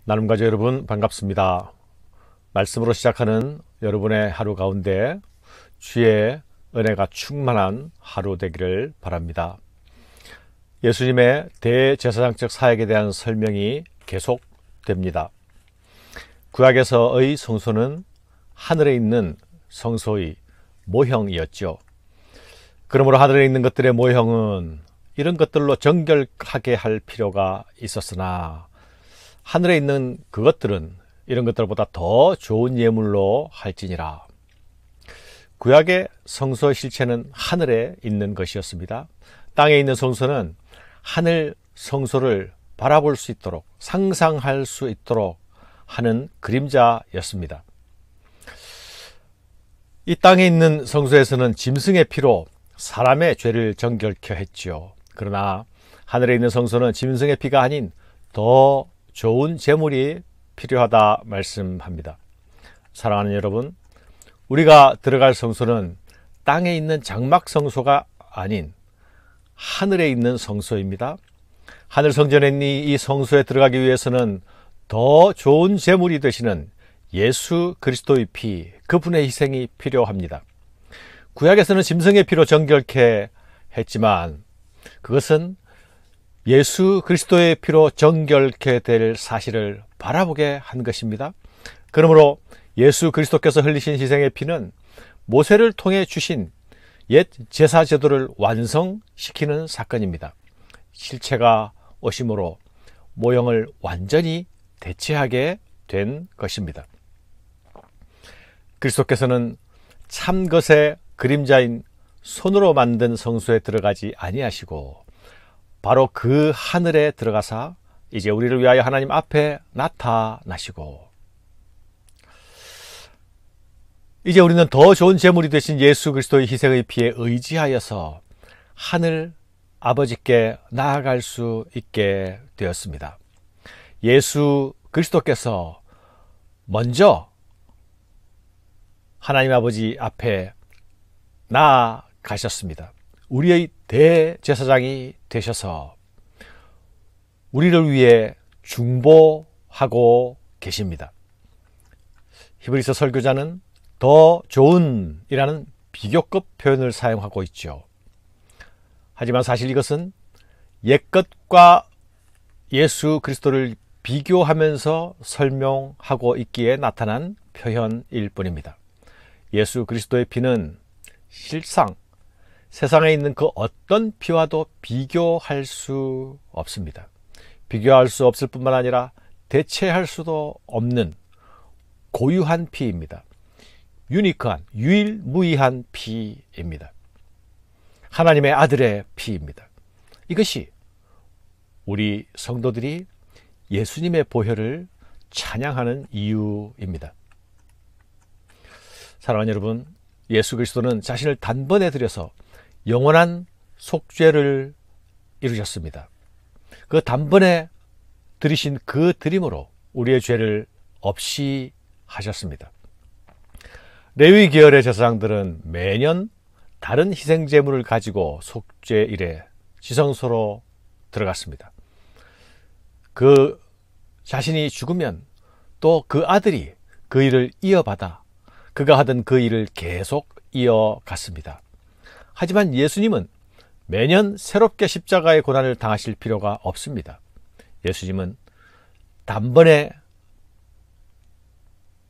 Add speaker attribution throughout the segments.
Speaker 1: 나눔가족 여러분 반갑습니다. 말씀으로 시작하는 여러분의 하루 가운데 주의 은혜가 충만한 하루 되기를 바랍니다. 예수님의 대제사장적 사역에 대한 설명이 계속됩니다. 구약에서의 성소는 하늘에 있는 성소의 모형이었죠. 그러므로 하늘에 있는 것들의 모형은 이런 것들로 정결하게 할 필요가 있었으나 하늘에 있는 그것들은 이런 것들보다 더 좋은 예물로 할지니라. 구약의 성소의 실체는 하늘에 있는 것이었습니다. 땅에 있는 성소는 하늘 성소를 바라볼 수 있도록 상상할 수 있도록 하는 그림자였습니다. 이 땅에 있는 성소에서는 짐승의 피로 사람의 죄를 정결케 했지요. 그러나 하늘에 있는 성소는 짐승의 피가 아닌 더 좋은 제물이 필요하다 말씀합니다. 사랑하는 여러분, 우리가 들어갈 성소는 땅에 있는 장막 성소가 아닌 하늘에 있는 성소입니다. 하늘 성전에 있는 이 성소에 들어가기 위해서는 더 좋은 제물이 되시는 예수 그리스도의 피, 그분의 희생이 필요합니다. 구약에서는 짐승의 피로 정결케 했지만 그것은 예수 그리스도의 피로 정결케 될 사실을 바라보게 한 것입니다. 그러므로 예수 그리스도께서 흘리신 희생의 피는 모세를 통해 주신 옛 제사 제도를 완성시키는 사건입니다. 실체가 오심으로 모형을 완전히 대체하게 된 것입니다. 그리스도께서는 참 것의 그림자인 손으로 만든 성소에 들어가지 아니하시고 바로 그 하늘에 들어가사 이제 우리를 위하여 하나님 앞에 나타나시고 이제 우리는 더 좋은 제물이 되신 예수 그리스도의 희생의 피에 의지하여서 하늘 아버지께 나아갈 수 있게 되었습니다. 예수 그리스도께서 먼저 하나님 아버지 앞에 나아가셨습니다. 우리의 대제사장이 되셔서 우리를 위해 중보하고 계십니다. 히브리서 설교자는 더 좋은 이라는 비교급 표현을 사용하고 있죠. 하지만 사실 이것은 옛것과 예수 그리스도를 비교하면서 설명하고 있기에 나타난 표현일 뿐입니다. 예수 그리스도의 피는 실상 세상에 있는 그 어떤 피와도 비교할 수 없습니다. 비교할 수 없을 뿐만 아니라 대체할 수도 없는 고유한 피입니다. 유니크한, 유일무이한 피입니다. 하나님의 아들의 피입니다. 이것이 우리 성도들이 예수님의 보혈을 찬양하는 이유입니다. 사랑하는 여러분, 예수 그리스도는 자신을 단번에 들여서 영원한 속죄를 이루셨습니다. 그 단번에 드리신 그 드림으로 우리의 죄를 없이 하셨습니다. 레위 계열의 제사장들은 매년 다른 희생 제물을 가지고 속죄일에 지성소로 들어갔습니다. 그 자신이 죽으면 또 그 아들이 그 일을 이어받아 그가 하던 그 일을 계속 이어갔습니다. 하지만 예수님은 매년 새롭게 십자가의 고난을 당하실 필요가 없습니다. 예수님은 단번에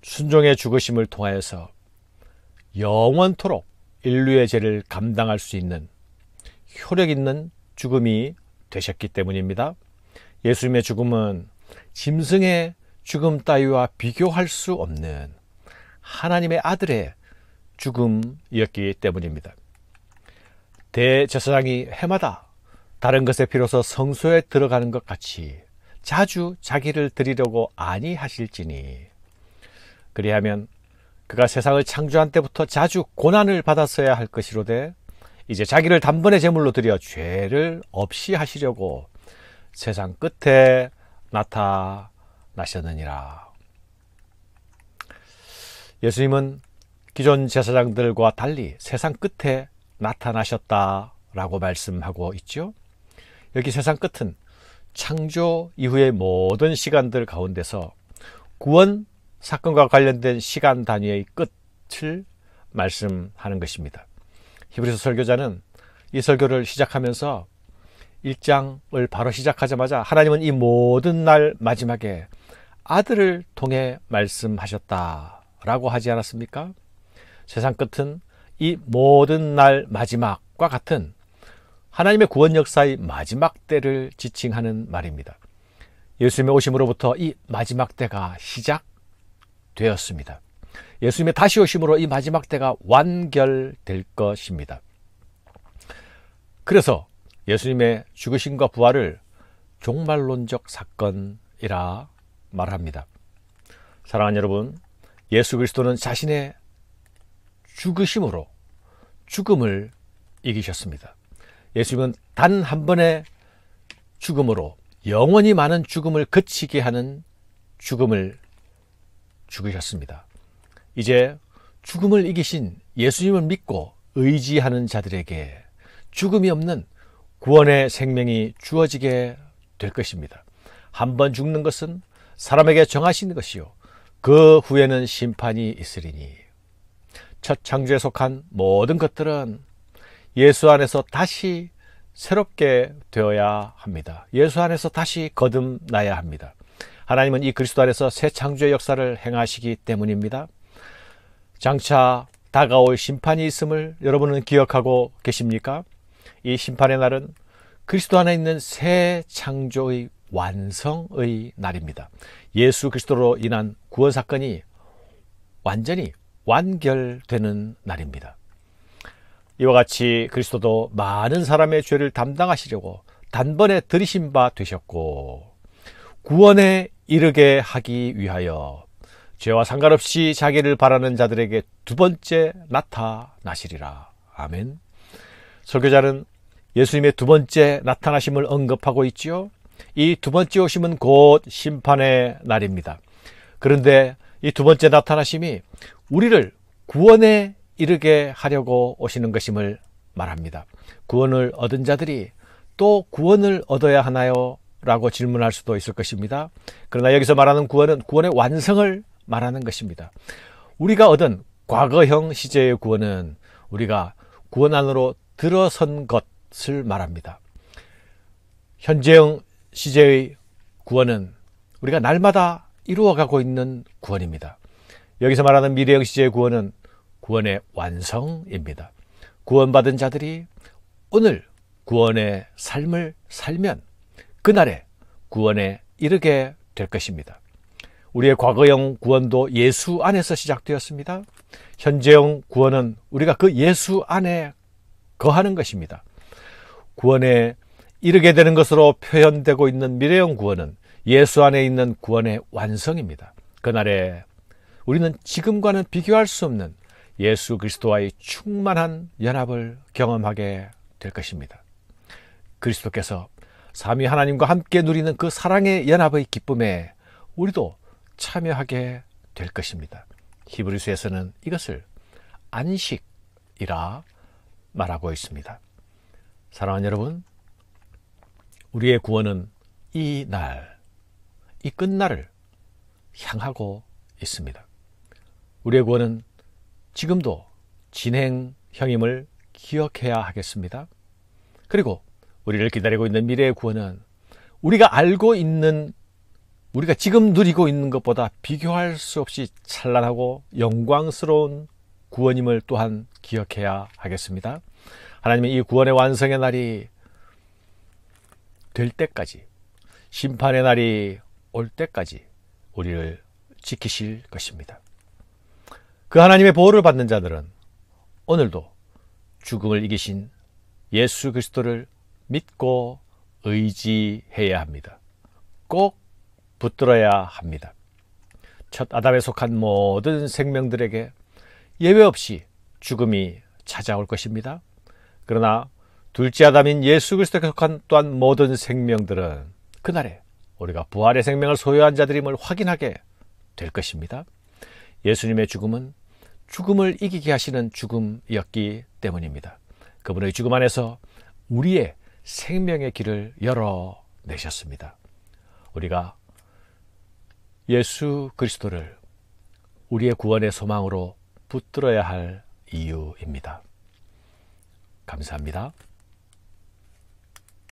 Speaker 1: 순종의 죽으심을 통하여서 영원토록 인류의 죄를 감당할 수 있는 효력 있는 죽음이 되셨기 때문입니다. 예수님의 죽음은 짐승의 죽음 따위와 비교할 수 없는 하나님의 아들의 죽음이었기 때문입니다. 대제사장이 해마다 다른 것에 비로소 성소에 들어가는 것 같이 자주 자기를 드리려고 아니하실지니 그리하면 그가 세상을 창조한 때부터 자주 고난을 받았어야 할 것이로되 이제 자기를 단번에 제물로 드려 죄를 없이 하시려고 세상 끝에 나타나셨느니라. 예수님은 기존 제사장들과 달리 세상 끝에 나타나셨다라고 말씀하고 있죠. 여기 세상 끝은 창조 이후의 모든 시간들 가운데서 구원 사건과 관련된 시간 단위의 끝을 말씀하는 것입니다. 히브리서 설교자는 이 설교를 시작하면서 1장을 바로 시작하자마자 하나님은 이 모든 날 마지막에 아들을 통해 말씀하셨다라고 하지 않았습니까? 세상 끝은 이 모든 날 마지막과 같은 하나님의 구원 역사의 마지막 때를 지칭하는 말입니다. 예수님의 오심으로부터 이 마지막 때가 시작되었습니다. 예수님의 다시 오심으로 이 마지막 때가 완결될 것입니다. 그래서 예수님의 죽으심과 부활을 종말론적 사건이라 말합니다. 사랑하는 여러분, 예수 그리스도는 자신의 죽으심으로 죽음을 이기셨습니다. 예수님은 단 한 번의 죽음으로 영원히 많은 죽음을 그치게 하는 죽음을 죽으셨습니다. 이제 죽음을 이기신 예수님을 믿고 의지하는 자들에게 죽음이 없는 구원의 생명이 주어지게 될 것입니다. 한 번 죽는 것은 사람에게 정하신 것이요 그 후에는 심판이 있으리니, 첫 창조에 속한 모든 것들은 예수 안에서 다시 새롭게 되어야 합니다. 예수 안에서 다시 거듭나야 합니다. 하나님은 이 그리스도 안에서 새 창조의 역사를 행하시기 때문입니다. 장차 다가올 심판이 있음을 여러분은 기억하고 계십니까? 이 심판의 날은 그리스도 안에 있는 새 창조의 완성의 날입니다. 예수 그리스도로 인한 구원 사건이 완전히 완결되는 날입니다. 이와 같이 그리스도도 많은 사람의 죄를 담당하시려고 단번에 들이신 바 되셨고, 구원에 이르게 하기 위하여 죄와 상관없이 자기를 바라는 자들에게 두 번째 나타나시리라. 아멘. 설교자는 예수님의 두 번째 나타나심을 언급하고 있지요. 이 두 번째 오심은 곧 심판의 날입니다. 그런데 이 두 번째 나타나심이 우리를 구원에 이르게 하려고 오시는 것임을 말합니다. 구원을 얻은 자들이 또 구원을 얻어야 하나요? 라고 질문할 수도 있을 것입니다. 그러나 여기서 말하는 구원은 구원의 완성을 말하는 것입니다. 우리가 얻은 과거형 시제의 구원은 우리가 구원 안으로 들어선 것을 말합니다. 현재형 시제의 구원은 우리가 날마다 이루어가고 있는 구원입니다. 여기서 말하는 미래형 시제의 구원은 구원의 완성입니다. 구원받은 자들이 오늘 구원의 삶을 살면 그날에 구원에 이르게 될 것입니다. 우리의 과거형 구원도 예수 안에서 시작되었습니다. 현재형 구원은 우리가 그 예수 안에 거하는 것입니다. 구원에 이르게 되는 것으로 표현되고 있는 미래형 구원은 예수 안에 있는 구원의 완성입니다. 그날에 우리는 지금과는 비교할 수 없는 예수 그리스도와의 충만한 연합을 경험하게 될 것입니다. 그리스도께서 삼위 하나님과 함께 누리는 그 사랑의 연합의 기쁨에 우리도 참여하게 될 것입니다. 히브리서에서는 이것을 안식이라 말하고 있습니다. 사랑하는 여러분, 우리의 구원은 이 날, 이 끝날을 향하고 있습니다. 우리의 구원은 지금도 진행형임을 기억해야 하겠습니다. 그리고 우리를 기다리고 있는 미래의 구원은 우리가 알고 있는, 우리가 지금 누리고 있는 것보다 비교할 수 없이 찬란하고 영광스러운 구원임을 또한 기억해야 하겠습니다. 하나님은 이 구원의 완성의 날이 될 때까지, 심판의 날이 올 때까지 우리를 지키실 것입니다. 그 하나님의 보호를 받는 자들은 오늘도 죽음을 이기신 예수 그리스도를 믿고 의지해야 합니다. 꼭 붙들어야 합니다. 첫 아담에 속한 모든 생명들에게 예외 없이 죽음이 찾아올 것입니다. 그러나 둘째 아담인 예수 그리스도에 속한 또한 모든 생명들은 그날에 우리가 부활의 생명을 소유한 자들임을 확인하게 될 것입니다. 예수님의 죽음은 죽음을 이기게 하시는 죽음이었기 때문입니다. 그분의 죽음 안에서 우리의 생명의 길을 열어 내셨습니다. 우리가 예수 그리스도를 우리의 구원의 소망으로 붙들어야 할 이유입니다. 감사합니다.